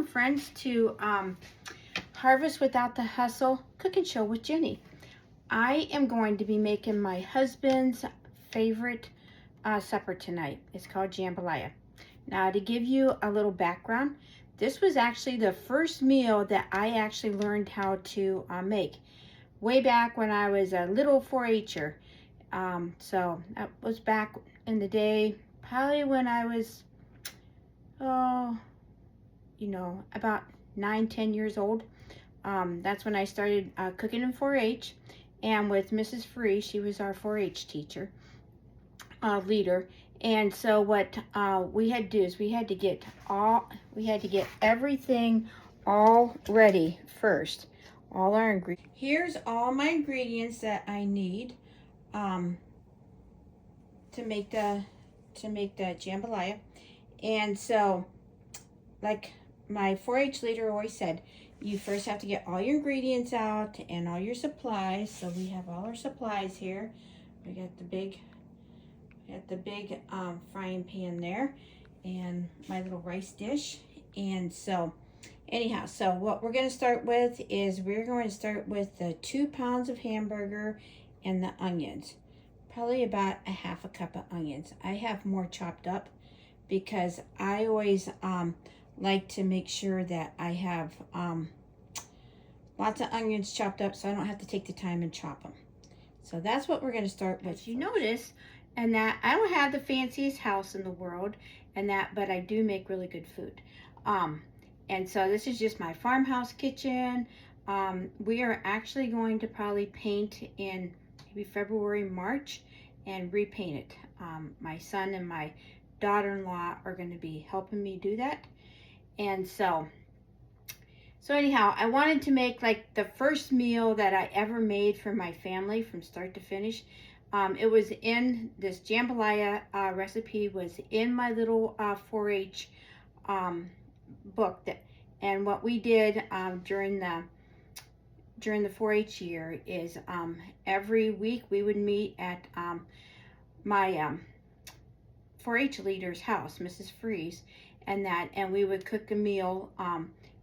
welcome friends to Harvest Without the Hustle Cooking Show with Jenny. I am going to be making my husband's favorite supper tonight. It's called jambalaya. Now, to give you a little background, this was actually the first meal that I actually learned how to make way back when I was a little 4-H'er. So that was back in the day, probably when I was, about 9-10 years old. That's when I started cooking in 4-H, and with Mrs. Free, she was our 4-H teacher, leader. And so what we had to do is we had to get everything all ready first. All our ingredients. Here's all my ingredients that I need to make the jambalaya. And so, like my 4-H leader always said, you first have to get all your ingredients out and all your supplies. So we have all our supplies here. We got the big frying pan there, and my little rice dish. And so anyhow, so what we're going to start with is we're going to start with the 2 pounds of hamburger and the onions. Probably about a half a cup of onions. I have more chopped up because I always like to make sure that I have lots of onions chopped up so I don't have to take the time and chop them. So that's what we're going to start with. As you notice, and that I don't have the fanciest house in the world, but I do make really good food. And so this is just my farmhouse kitchen. We are actually going to probably paint in maybe February, March, and repaint it. My son and my daughter-in-law are going to be helping me do that. And so anyhow, I wanted to make like the first meal that I ever made for my family from start to finish. It was in this jambalaya recipe was in my little 4-H book. And what we did during the 4-H year is every week we would meet at my 4-H leader's house, Mrs. Freeze, and we would cook a meal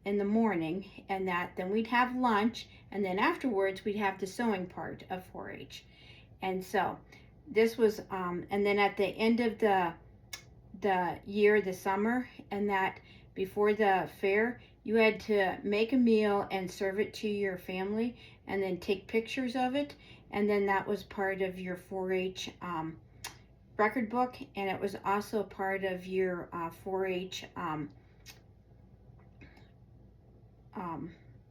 in the morning, and then we'd have lunch, and then afterwards we'd have the sewing part of 4-H. And so this was and then at the end of the year, the summer, and that before the fair, you had to make a meal and serve it to your family and then take pictures of it, and then that was part of your 4-H record book, and it was also part of your 4-H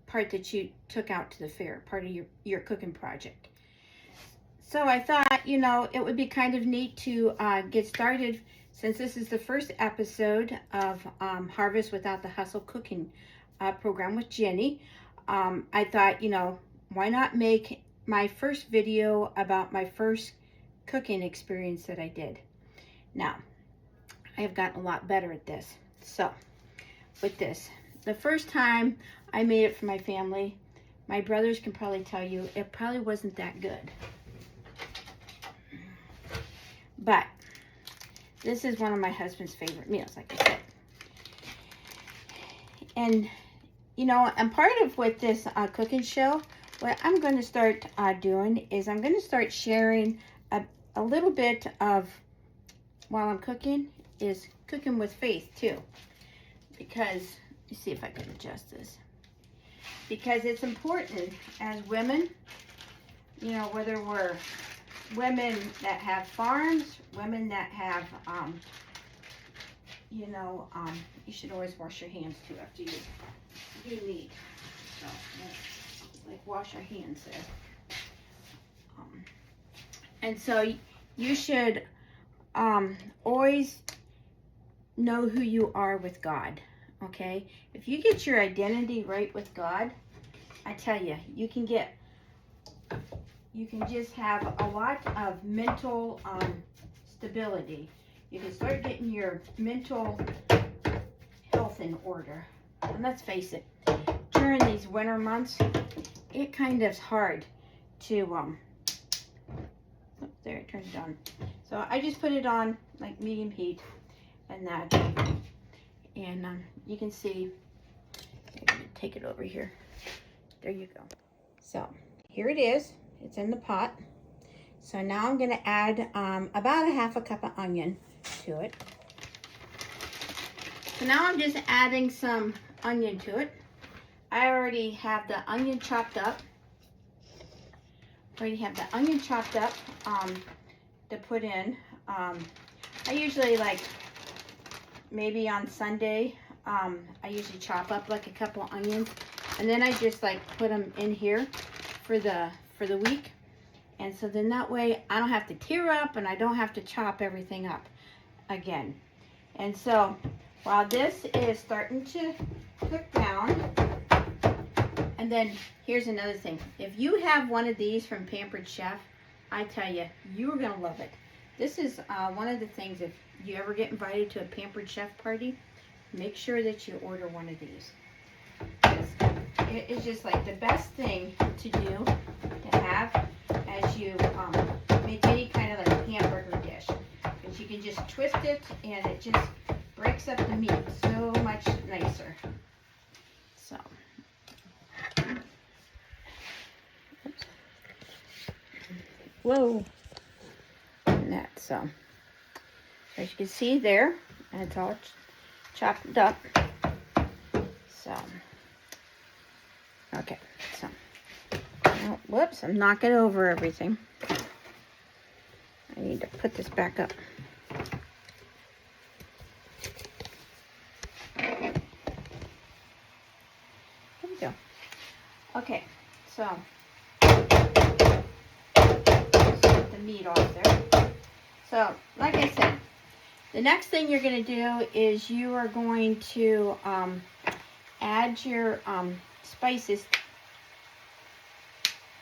part that you took out to the fair, part of your cooking project. So I thought, it would be kind of neat to get started, since this is the first episode of Harvest Without the Hustle cooking program with Jenny. I thought, why not make my first video about my first cooking experience that I did. Now, I have gotten a lot better at this. So, with this, the first time I made it for my family, my brothers can probably tell you, it probably wasn't that good. But this is one of my husband's favorite meals, like I said. And, and part of with this cooking show, what I'm going to start doing is I'm going to start sharing a little bit of, while I'm cooking, is cooking with faith too. Because, let me see if I can adjust this. Because it's important as women, whether we're women that have farms, women that have, you should always wash your hands too after you eat. So, like wash your hands there. And so you should always know who you are with God, okay? If you get your identity right with God, I tell you, you can just have a lot of mental stability. You can start getting your mental health in order. And let's face it, during these winter months, it kind of is hard to, there, it turned on. So I just put it on like medium heat, and you can see take it over here. There you go. So here it is. It's in the pot. So now I'm going to add about a half a cup of onion to it. So now I'm just adding some onion to it. I already have the onion chopped up. To put in. I usually, like, maybe on Sunday, I usually chop up like a couple onions, and then I just like put them in here for the week. And so then that way I don't have to tear up and I don't have to chop everything up again. And so while this is starting to cook down, and then here's another thing. If you have one of these from Pampered Chef, I tell you, you're gonna love it. This is one of the things, if you ever get invited to a Pampered Chef party, make sure that you order one of these. It is just like the best thing to do, to have as you make any kind of like hamburger dish. Because you can just twist it and it just breaks up the meat so much nicer. So. Oops. Whoa. And that, so. As you can see there, and it's all chopped up. So. Okay, so. Oh, whoops, I'm knocking over everything. I need to put this back up. There we go. Okay, so just get the meat off there. So, like I said, the next thing you're going to do is you are going to add your spices.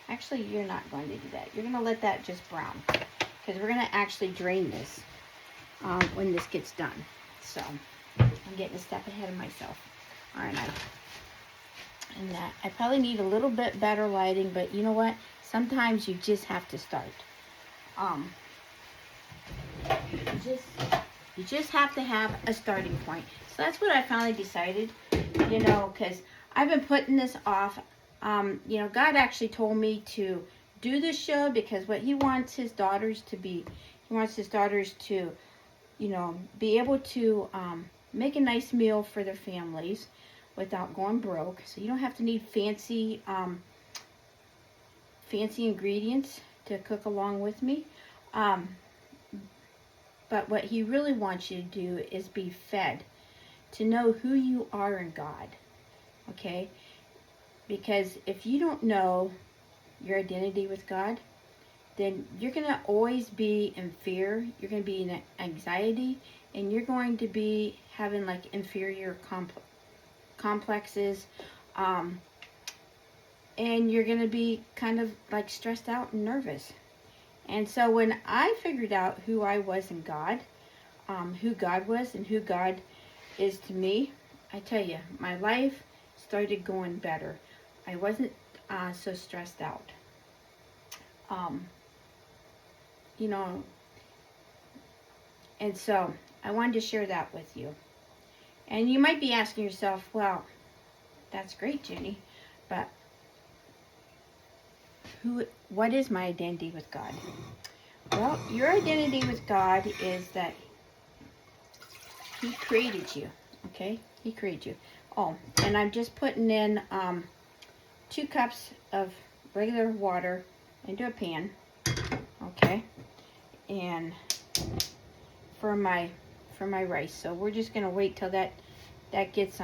Actually, you're not going to do that. You're going to let that just brown, because we're going to actually drain this when this gets done. So I'm getting a step ahead of myself, aren't I? And that I probably need a little bit better lighting, but you know what? Sometimes you just have to start. You just have to have a starting point. So that's what I finally decided, you know, because I've been putting this off. You know, God actually told me to do this show because what he wants his daughters to be, he wants his daughters to, you know, be able to make a nice meal for their families without going broke. So you don't have to need fancy ingredients to cook along with me. But what he really wants you to do is be fed, to know who you are in God, okay? Because if you don't know your identity with God, then you're going to always be in fear, you're going to be in anxiety, and you're going to be having like inferior complexes, and you're going to be kind of like stressed out and nervous. And so when I figured out who I was in God, who God was and who God is to me, I tell you, my life started going better. I wasn't so stressed out. You know, and so I wanted to share that with you. And you might be asking yourself, well, that's great, Jenny, but what is my identity with God? Well, your identity with God is that he created you, okay? He created you. Oh, and I'm just putting in 2 cups of regular water into a pan, okay? And for my rice. So we're just going to wait till that gets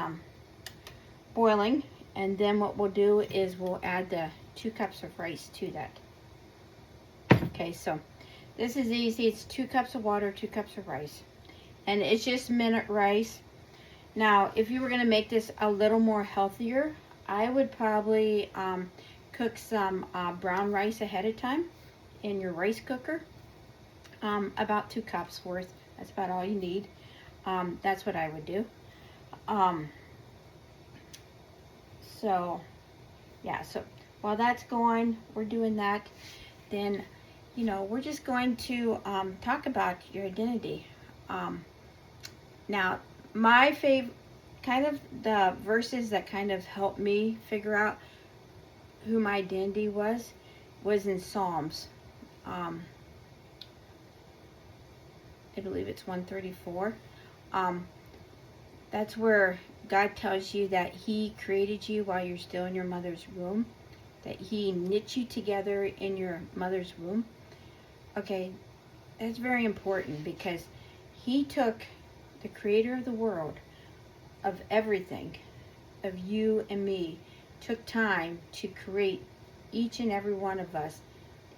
boiling, and then what we'll do is we'll add the 2 cups of rice to that. Okay, so this is easy. It's 2 cups of water, 2 cups of rice. And it's just minute rice. Now, if you were going to make this a little more healthier, I would probably cook some brown rice ahead of time in your rice cooker. About 2 cups worth. That's about all you need. That's what I would do. So, yeah, so while that's going, we're doing that, then, you know, we're just going to talk about your identity. Now, my favorite, kind of the verses that kind of helped me figure out who my identity was in Psalms. I believe it's 134. That's where God tells you that He created you while you're still in your mother's womb, that He knit you together in your mother's womb. Okay, that's very important because He took the creator of the world, of everything, of you and me, took time to create each and every one of us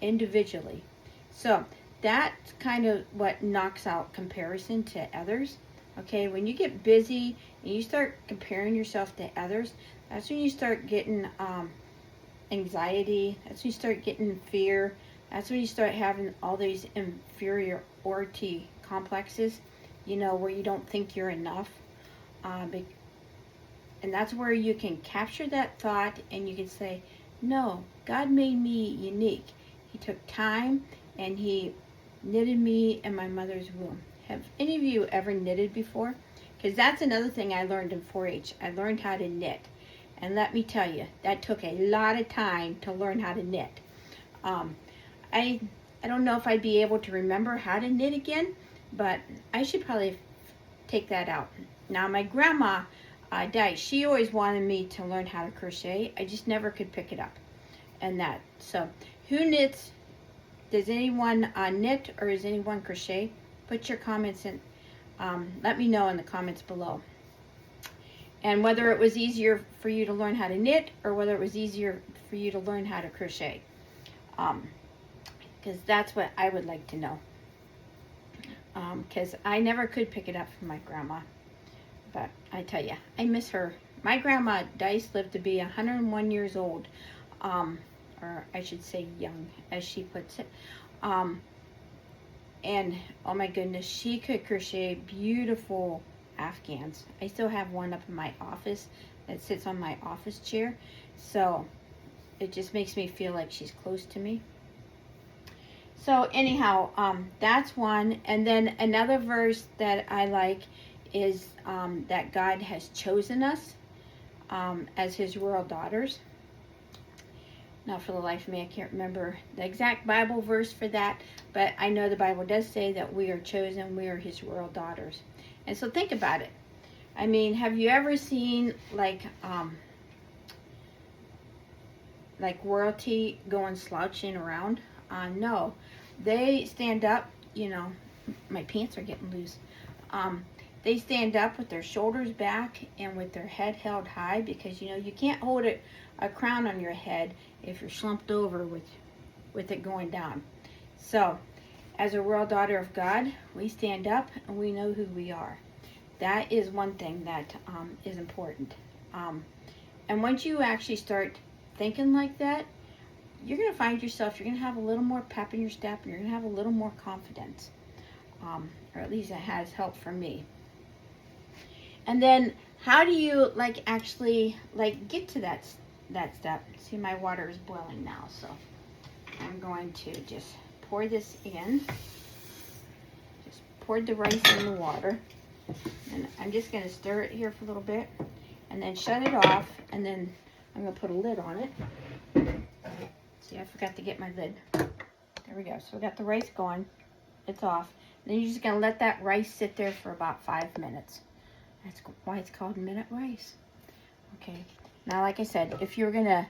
individually. So that's kind of what knocks out comparison to others. Okay, when you get busy and you start comparing yourself to others, that's when you start getting anxiety. That's when you start getting fear. That's when you start having all these inferiority complexes, you know, where you don't think you're enough. And that's where you can capture that thought and you can say, no, God made me unique. He took time and He knitted me in my mother's womb. Have any of you ever knitted before? Because that's another thing I learned in 4-H. I learned how to knit. And let me tell you, that took a lot of time to learn how to knit. I don't know if I'd be able to remember how to knit again, but I should probably take that out. Now, my grandma died. She always wanted me to learn how to crochet. I just never could pick it up. And that. So, who knits? Does anyone knit or does anyone crochet? Put your comments in. Let me know in the comments below. And whether it was easier for you to learn how to knit or whether it was easier for you to learn how to crochet. Because that's what I would like to know. Because I never could pick it up from my grandma. But I tell you, I miss her. My grandma Dice lived to be 101 years old. Or I should say young, as she puts it. And oh my goodness, she could crochet beautiful Afghans. I still have one up in my office that sits on my office chair. So it just makes me feel like she's close to me. So anyhow, that's one. And then another verse that I like is that God has chosen us as His royal daughters. Now, for the life of me, I can't remember the exact Bible verse for that, but I know the Bible does say that we are chosen, we are His royal daughters. And so think about it. I mean, have you ever seen like royalty going slouching around? No. They stand up, you know, my pants are getting loose. They stand up with their shoulders back and with their head held high because, you know, you can't hold a crown on your head if you're slumped over with it going down. So, as a royal daughter of God, we stand up and we know who we are. That is one thing that is important. And once you actually start thinking like that, you're going to find yourself, you're going to have a little more pep in your step, and you're going to have a little more confidence. Or at least it has helped for me. And then, how do you actually get to that step? See, my water is boiling now, so I'm going to just pour this in. Just poured the rice in the water, and I'm just going to stir it here for a little bit, and then shut it off, and then I'm going to put a lid on it. See, I forgot to get my lid. There we go. So we got the rice going. It's off. Then you're just going to let that rice sit there for about 5 minutes. That's why it's called minute rice. Okay. Now, like I said, if you're going to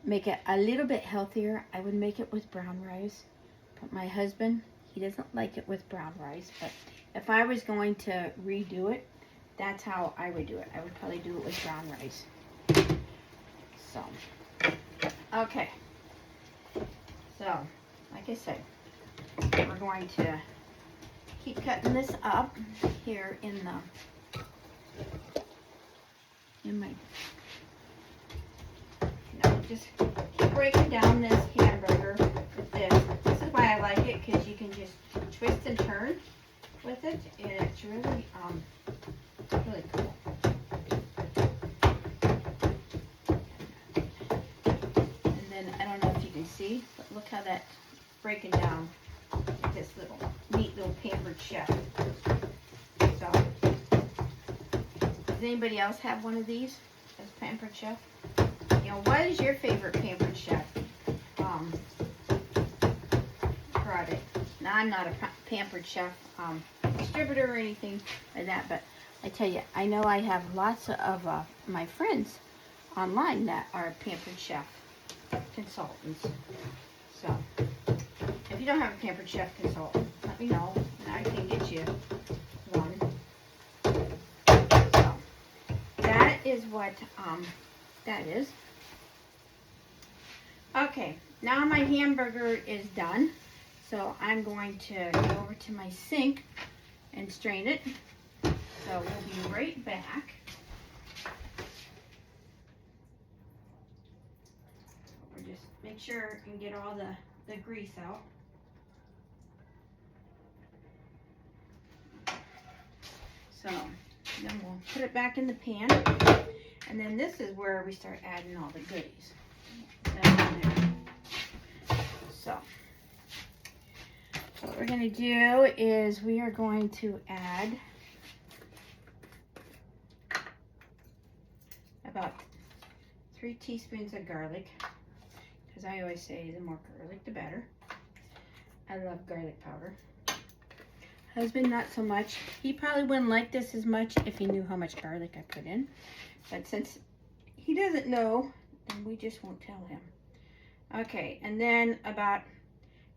make it a little bit healthier, I would make it with brown rice. But my husband, he doesn't like it with brown rice. But if I was going to redo it, that's how I would do it. I would probably do it with brown rice. So, okay. So, like I said, we're going to keep cutting this up here in my just keep breaking down this hamburger with this. This is why I like it, because you can just twist and turn with it, and it's really really cool. And then I don't know if you can see, but look how that's breaking down this neat little pampered chef. So Does anybody else have one of these as Pampered Chef? You know, what is your favorite Pampered Chef product? Now, I'm not a Pampered Chef distributor or anything like that, but I tell you, I know I have lots of my friends online that are Pampered Chef consultants. So, if you don't have a Pampered Chef consultant, let me know, and I can get you one. So, that is what that is. Okay, now my hamburger is done. So I'm going to go over to my sink and strain it. So we'll be right back. We'll just make sure and get all the grease out. So then we'll put it back in the pan. And then this is where we start adding all the goodies. So what we're going to do is we are going to add about 3 teaspoons of garlic, because I always say the more garlic the better. I love garlic powder. Husband, not so much. He probably wouldn't like this as much if he knew how much garlic I put in. But since he doesn't know, then we just won't tell him. Okay, and then about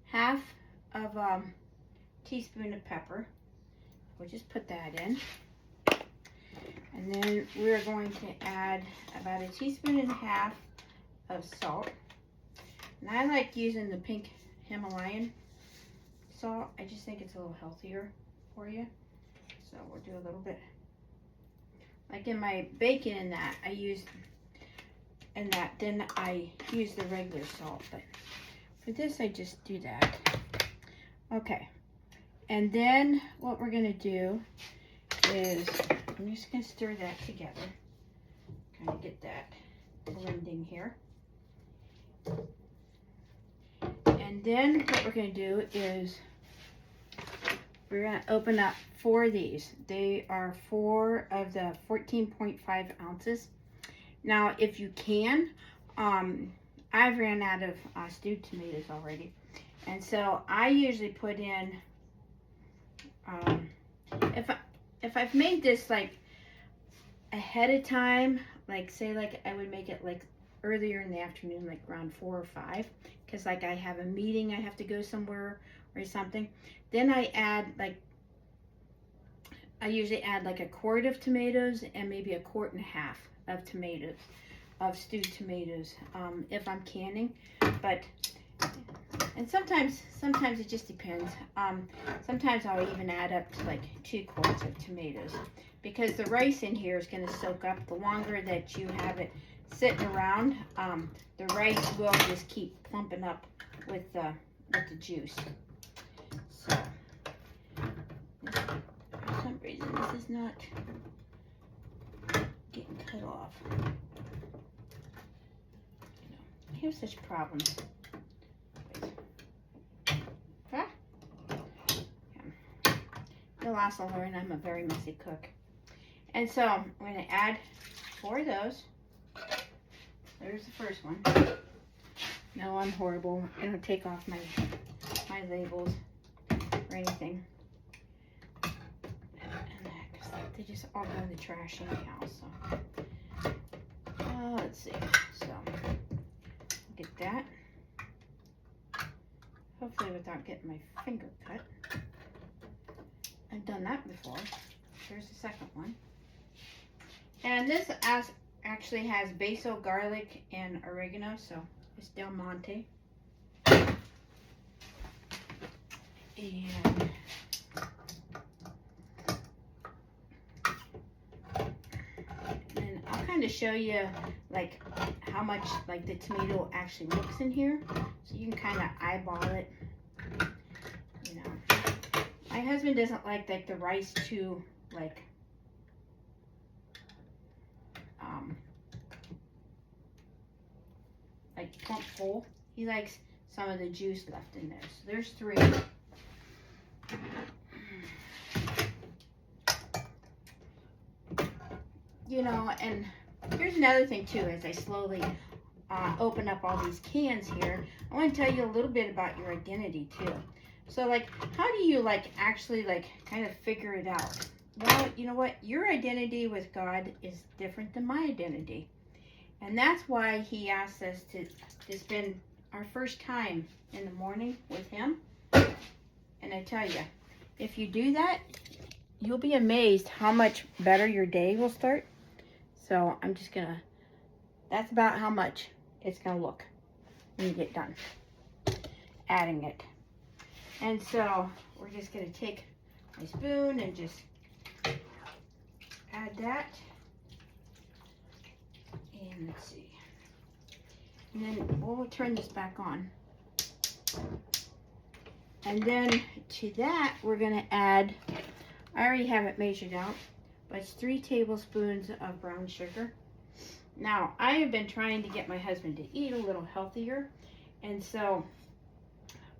half of a teaspoon of pepper. We'll just put that in. And then we're going to add about 1.5 teaspoons of salt. And I like using the pink Himalayan salt. I just think it's a little healthier for you. So we'll do a little bit. Like in my bacon and that, I use then I use the regular salt. But for this, I just do that. Okay. And then what we're going to do is, I'm just going to stir that together. Kind of get that blending here. And then what we're going to do is we're going to open up 4 of these. They are 4 of the 14.5 ounces. Now, if you can, I've ran out of stewed tomatoes already. And so I usually put in, if I've made this like ahead of time, like say like I would make it like earlier in the afternoon, like around 4 or 5, because like I have a meeting, I have to go somewhere or something. Then I add like, I usually add like 1 quart of tomatoes and maybe 1.5 quarts of tomatoes, of stewed tomatoes, if I'm canning. But, and sometimes it just depends. Sometimes I'll even add up to like 2 quarts of tomatoes, because the rice in here is going to soak up. The longer that you have it sitting around, the rice will just keep plumping up with the juice. So, for some reason this is not getting cut off. I have such problems. Ah. Yeah. The last I'll learn, I'm a very messy cook. And so I'm going to add 4 of those. There's the first one. No, I'm horrible. I don't take off my labels or anything. And because they just all go in the trash anyhow. So let's see. So get that. Hopefully without getting my finger cut. I've done that before. Here's the second one. And this actually has basil, garlic, and oregano, so it's Del Monte. And then I'll kind of show you like how much like the tomato actually looks in here, so you can kind of eyeball it. You know, my husband doesn't like the rice too like plump full. He likes some of the juice left in there. So there's 3. you know, and here's another thing too, as I slowly open up all these cans here, I want to tell you a little bit about your identity too. So like, how do you like actually like kind of figure it out? Well, you know what? Your identity with God is different than my identity. And that's why he asked us to spend our first time in the morning with him. And I tell you, if you do that, you'll be amazed how much better your day will start. So I'm just gonna, that's about how much it's gonna look when you get done adding it. And so we're just gonna take my spoon and just add that. And let's see. And then we'll turn this back on. And then to that, we're gonna add, I already have it measured out, but it's 3 tablespoons of brown sugar. Now, I have been trying to get my husband to eat a little healthier, and so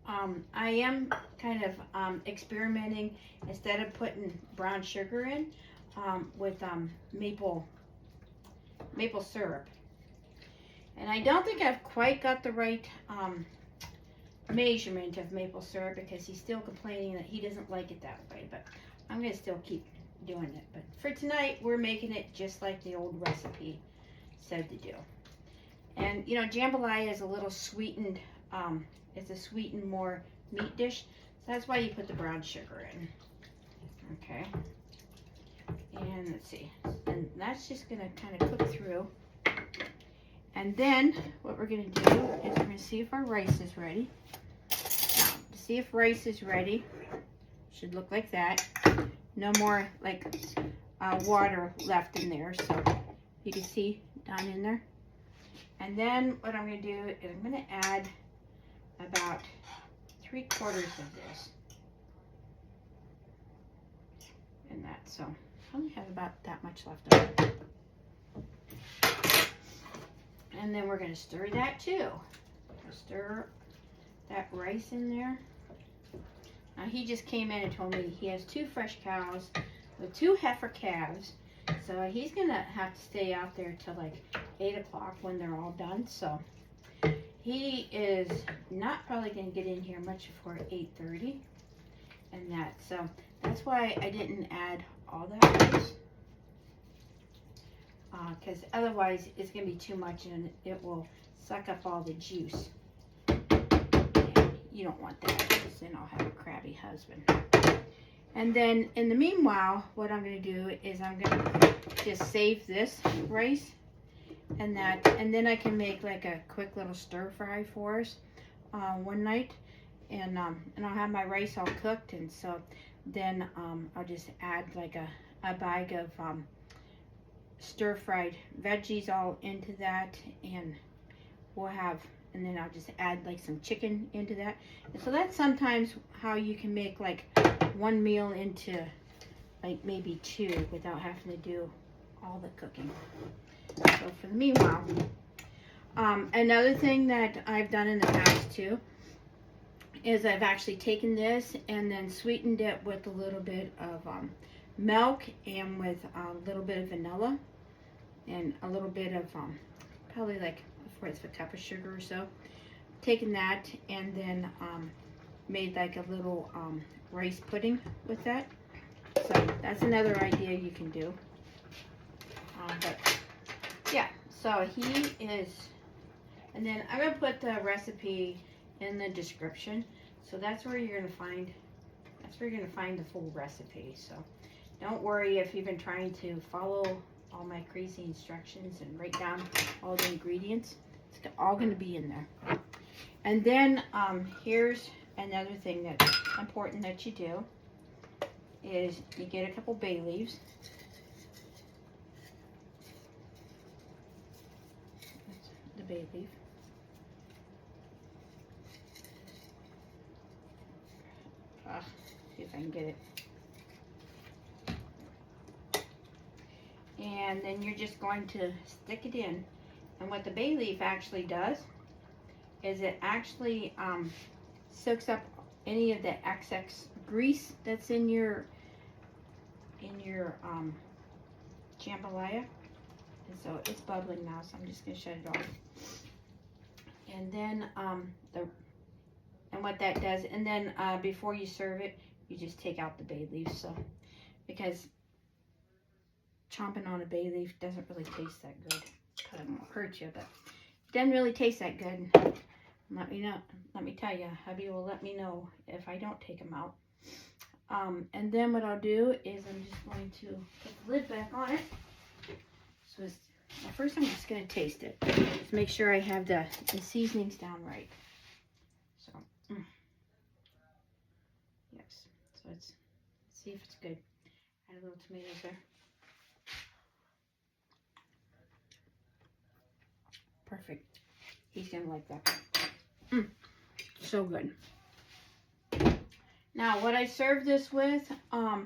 I am kind of experimenting, instead of putting brown sugar in, with maple syrup. And I don't think I've quite got the right measurement of maple syrup, because he's still complaining that he doesn't like it that way, but I'm going to still keep doing it. But for tonight, we're making it just like the old recipe said to do. And you know, jambalaya is a little sweetened, it's a sweetened more meat dish, so that's why you put the brown sugar in. Okay, and let's see, and that's just gonna kind of cook through. And then what we're gonna do is we're gonna see if our rice is ready. Now, to see if rice is ready, should look like that. No more like water left in there, so you can see down in there. And then what I'm going to do is I'm going to add about 3/4 of this in that. So I only have about that much left of it. And then we're going to stir that too. Stir that rice in there. Now he just came in and told me he has 2 fresh cows with 2 heifer calves. So he's gonna have to stay out there till like 8 o'clock when they're all done. So he is not probably gonna get in here much before 8:30 and that. So that's why I didn't add all that rice, because otherwise it's gonna be too much and it will suck up all the juice. And you don't want that, because then I'll have a crabby husband. And then in the meanwhile, what I'm going to do is I'm going to just save this rice and that, and then I can make like a quick little stir fry for us one night, and I'll have my rice all cooked, and so then I'll just add like a bag of stir fried veggies all into that, and we'll have, and then I'll just add like some chicken into that. And so that's sometimes how you can make like one meal into like maybe 2 without having to do all the cooking. So for the meanwhile, another thing that I've done in the past too is I've actually taken this and then sweetened it with a little bit of milk and with a little bit of vanilla and a little bit of probably like 1/4 cup of sugar or so. Taken that and then made like a little rice pudding with that. So that's another idea you can do. But yeah, so he is, and then I'm gonna put the recipe in the description. So that's where you're gonna find, the full recipe. So don't worry if you've been trying to follow all my crazy instructions and write down all the ingredients. It's all gonna be in there. And then here's another thing that's important that you do is you get a couple bay leaves. That's the bay leaf. See if I can get it. And then you're just going to stick it in. And what the bay leaf actually does is it actually soaks up any of the excess grease that's in your jambalaya. And so it's bubbling now, so I'm just gonna shut it off. And then and what that does, and then before you serve it, you just take out the bay leaves. So because chomping on a bay leaf doesn't really taste that good. It won't hurt you, but it doesn't really taste that good. Let me know. Let me tell you, hubby will let me know if I don't take them out. And then what I'll do is I'm just going to put the lid back on it. So first I'm just going to taste it. Just make sure I have the seasonings down right. So, yes. So let's see if it's good. Add a little tomatoes there. Perfect. He's going to like that. So good. Now, what I serve this with, I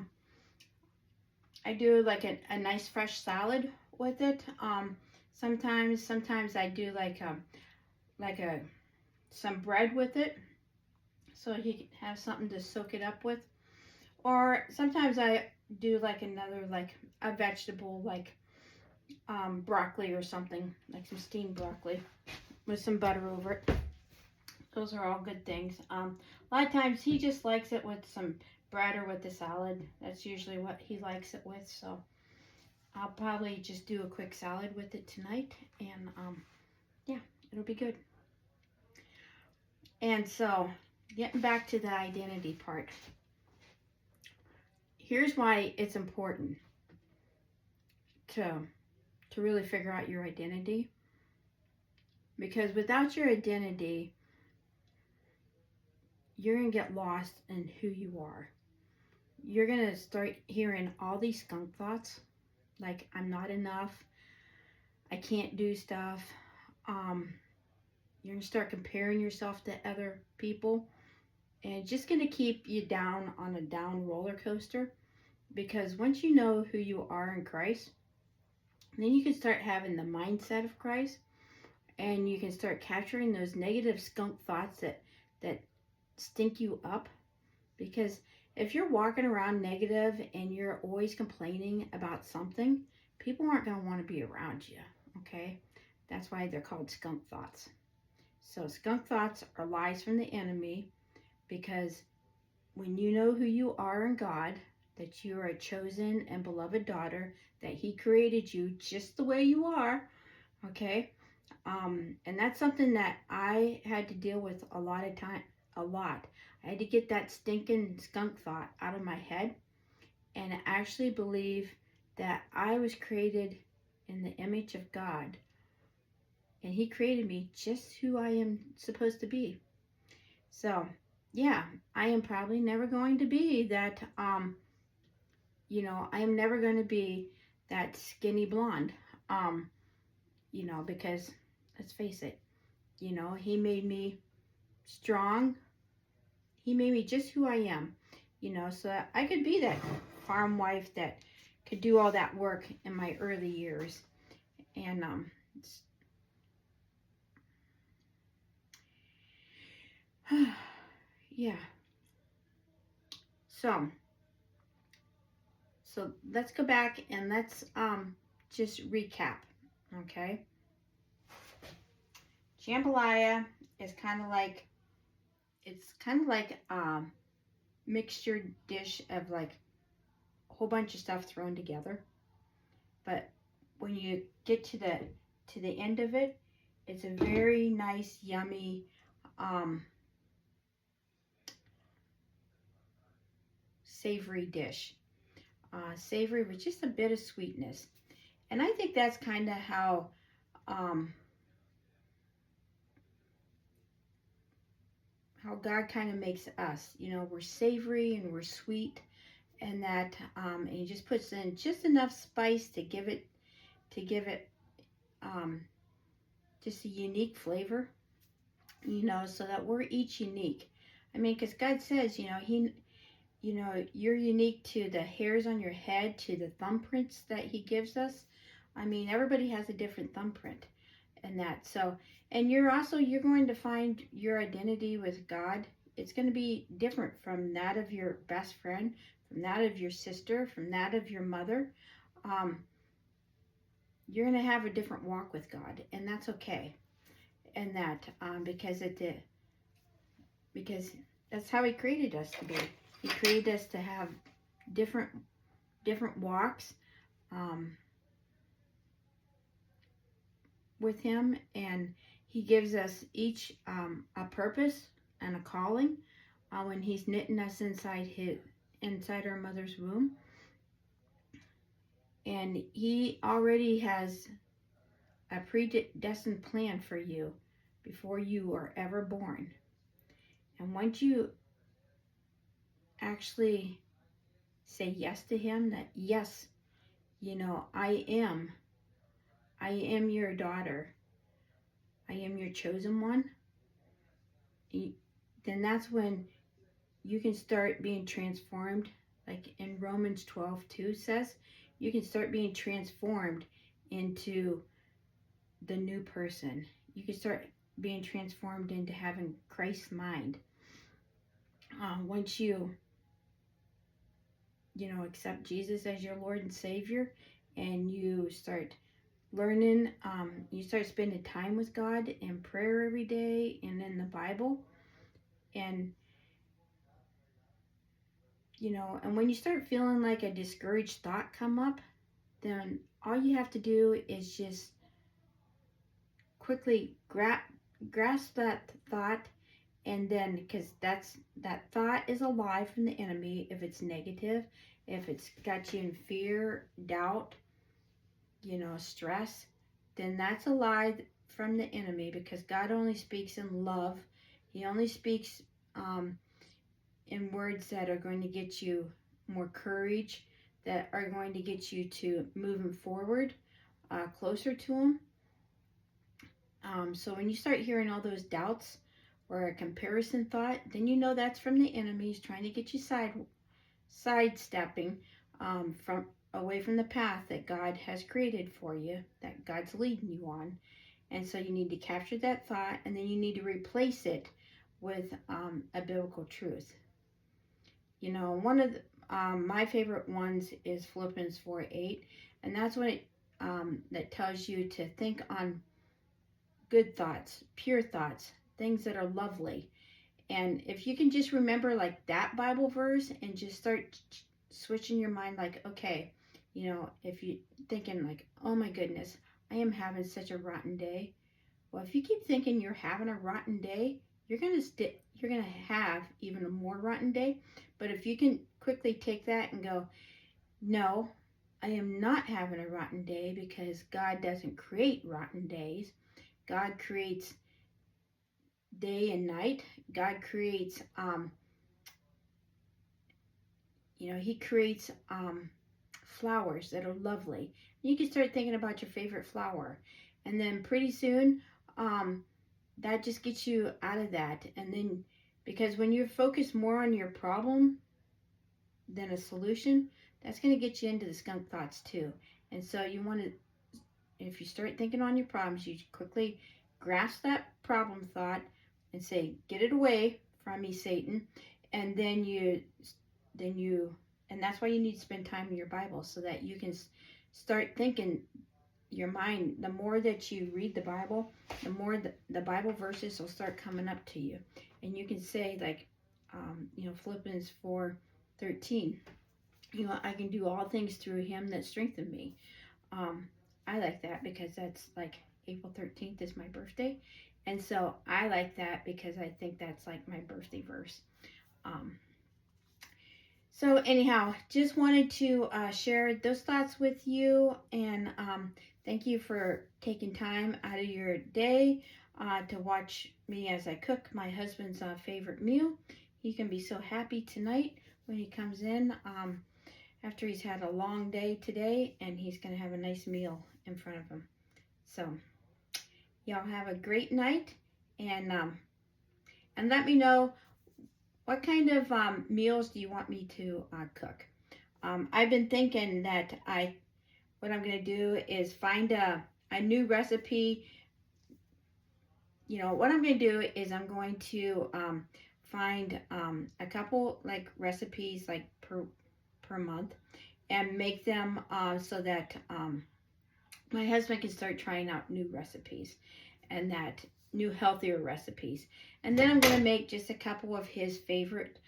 do like a nice fresh salad with it. Sometimes I do like some bread with it, so he can have something to soak it up with. Or sometimes I do like a vegetable, like broccoli or something, like some steamed broccoli with some butter over it. Those are all good things. A lot of times he just likes it with some bread or with the salad. That's usually what he likes it with. So I'll probably just do a quick salad with it tonight, and yeah, it'll be good. And so getting back to the identity part, here's why it's important to really figure out your identity. Because without your identity, you're going to get lost in who you are. You're going to start hearing all these skunk thoughts, like I'm not enough, I can't do stuff. You're going to start comparing yourself to other people, and it's just going to keep you down on a down roller coaster. Because once you know who you are in Christ, then you can start having the mindset of Christ, and you can start capturing those negative skunk thoughts that stink you up. Because if you're walking around negative and you're always complaining about something, people aren't going to want to be around you, okay? That's why they're called skunk thoughts. So skunk thoughts are lies from the enemy, because when you know who you are in God, that you are a chosen and beloved daughter, that he created you just the way you are, okay? And that's something that I had to deal with a lot. I had to get that stinking skunk thought out of my head and actually believe that I was created in the image of God, and he created me just who I am supposed to be. So, yeah, I am probably never going to be that, I am never going to be that skinny blonde, because let's face it, he made me strong. He made me just who I am, so that I could be that farm wife that could do all that work in my early years. And yeah. So let's go back and let's just recap, okay? Jambalaya is kind of like a mixture dish of like a whole bunch of stuff thrown together. But when you get to the end of it, it's a very nice, yummy, savory dish. Savory with just a bit of sweetness. And I think that's kind of how God kind of makes us. We're savory and we're sweet, and that and he just puts in just enough spice to give it just a unique flavor, so that we're each unique. I mean, because God says, you're unique to the hairs on your head, to the thumbprints that he gives us. I mean, everybody has a different thumbprint, and that. So, and you're going to find your identity with God. It's going to be different from that of your best friend, from that of your sister, from that of your mother. you're going to have a different walk with God, and that's okay. And that because that's how he created us to be. He created us to have different walks um, with him, and he gives us each a purpose and a calling when he's knitting us inside our mother's womb. And he already has a predestined plan for you before you are ever born. And once you actually say yes to him, that yes, I am your daughter, I am your chosen one, then that's when you can start being transformed. Like in Romans 12:2 says, you can start being transformed into the new person. You can start being transformed into having Christ's mind. Once accept Jesus as your Lord and Savior, and you start learning, you start spending time with God in prayer every day and in the Bible. And, and when you start feeling like a discouraged thought come up, then all you have to do is just quickly grasp that thought. And then, because that thought is a lie from the enemy. If it's negative, if it's got you in fear, doubt, stress, then that's a lie from the enemy, because God only speaks in love. He only speaks in words that are going to get you more courage, that are going to get you to moving forward, closer to him. So when you start hearing all those doubts or a comparison thought, then that's from the enemy. He's trying to get you sidestepping from away from the path that God has created for you, that God's leading you on. And so you need to capture that thought, and then you need to replace it with a biblical truth. One of my favorite ones is Philippians 4:8, and that's when that tells you to think on good thoughts, pure thoughts, things that are lovely. And if you can just remember like that Bible verse and just start switching your mind, like, okay, if you thinking like, oh my goodness, I am having such a rotten day. Well, if you keep thinking you're having a rotten day, you're gonna have even a more rotten day. But if you can quickly take that and go, no, I am not having a rotten day, because God doesn't create rotten days. God creates day and night. God creates, he creates flowers that are lovely. You can start thinking about your favorite flower. And then pretty soon, that just gets you out of that. And then, because when you're focused more on your problem than a solution, that's going to get you into the skunk thoughts too. And so you want to, if you start thinking on your problems, you quickly grasp that problem thought and say, get it away from me, Satan. And then and that's why you need to spend time in your Bible, so that you can start thinking your mind. The more that you read the Bible, the more the Bible verses will start coming up to you. And you can say, like, Philippians 4:13, I can do all things through him that strengthened me. I like that because that's like April 13th is my birthday. And so I like that because I think that's like my birthday verse. So anyhow, just wanted to share those thoughts with you, and thank you for taking time out of your day to watch me as I cook my husband's favorite meal. He can be so happy tonight when he comes in after he's had a long day today, and he's going to have a nice meal in front of him. So y'all have a great night, and let me know what kind of meals do you want me to cook. I've been thinking that what I'm going to do is find a new recipe. What I'm going to do is I'm going to find a couple like recipes like per month, and make them so that my husband can start trying out new recipes and that new healthier recipes. And then I'm going to make just a couple of his favorite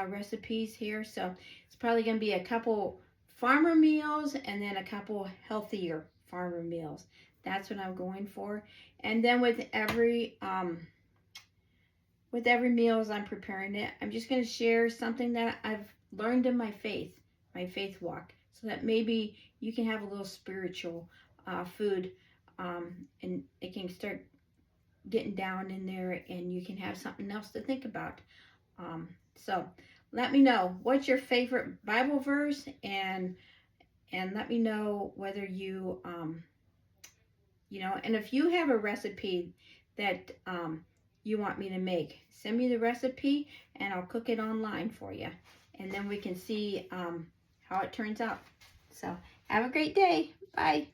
recipes here. So it's probably going to be a couple farmer meals and then a couple healthier farmer meals. That's what I'm going for. And then with every meal as I'm preparing it, I'm just going to share something that I've learned in my faith walk, so that maybe you can have a little spiritual food, and it can start getting down in there, and you can have something else to think about. So let me know what's your favorite Bible verse, and let me know whether and if you have a recipe that you want me to make, send me the recipe and I'll cook it online for you. And then we can see how it turns out. So have a great day. Bye.